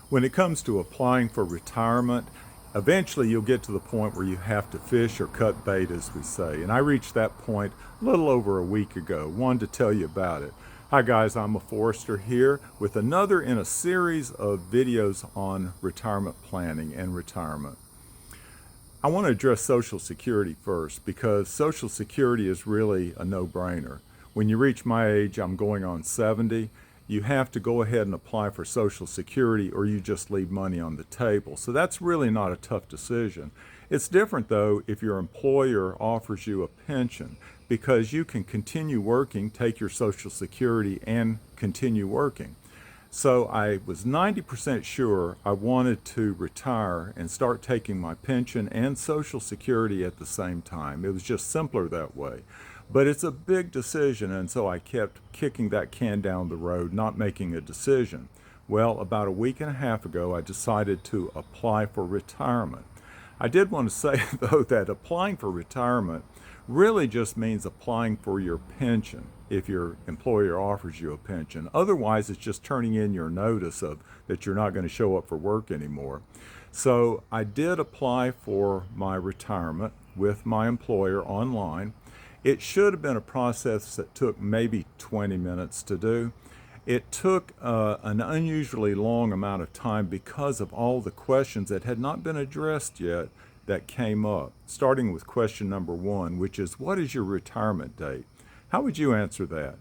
When it comes to applying for retirement, eventually you'll get to the point where you have to fish or cut bait, as we say. And I reached that point a little over a week ago. Wanted to tell you about it. Hi guys, I'm a Forester here with another in a series of videos on retirement planning and retirement. I want to address Social Security first because Social Security is really a no-brainer. When you reach my age, I'm going on 70, you have to go ahead and apply for Social Security or you just leave money on the table. So that's really not a tough decision. It's different though if your employer offers you a pension because you can continue working, take your Social Security and continue working. So I was 90% sure I wanted to retire and start taking my pension and Social Security at the same time. It was just simpler that way. But it's a big decision, and so I kept kicking that can down the road, not making a decision. Well, about a week and a half ago, I decided to apply for retirement. I did want to say, though, that applying for retirement really just means applying for your pension if your employer offers you a pension. Otherwise, it's just turning in your notice of that you're not going to show up for work anymore. So I did apply for my retirement with my employer online. It should have been a process that took maybe 20 minutes to do. It took an unusually long amount of time because of all the questions that had not been addressed yet that came up, starting with question number 1, which is, what is your retirement date? How would you answer that?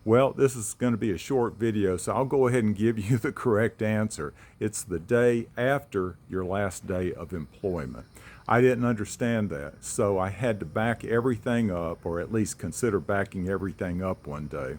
Well, this is going to be a short video, so I'll go ahead and give you the correct answer. It's the day after your last day of employment. I didn't understand that, so I had to back everything up, or at least consider backing everything up one day.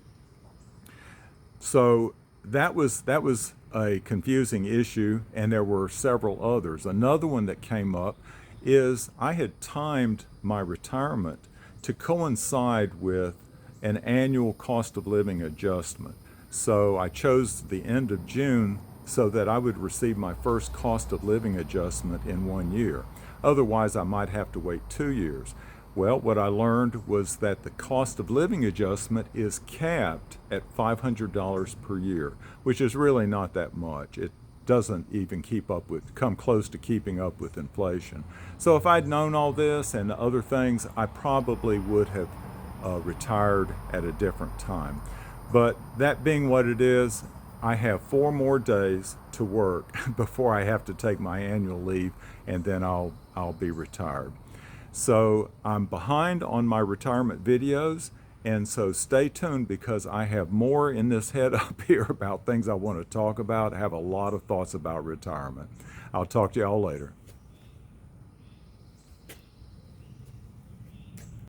So that was a confusing issue, and there were several others. Another one that came up is I had timed my retirement to coincide with an annual cost of living adjustment. So I chose the end of June so that I would receive my first cost of living adjustment in 1 year. Otherwise, I might have to wait 2 years. Well, what I learned was that the cost of living adjustment is capped at $500 per year, which is really not that much. It doesn't even come close to keeping up with inflation. So if I'd known all this and other things, I probably would have retired at a different time. But that being what it is, I have 4 more days to work before I have to take my annual leave, and then I'll be retired. So I'm behind on my retirement videos, and so stay tuned because I have more in this head up here about things I want to talk about. I have a lot of thoughts about retirement. I'll talk to y'all later.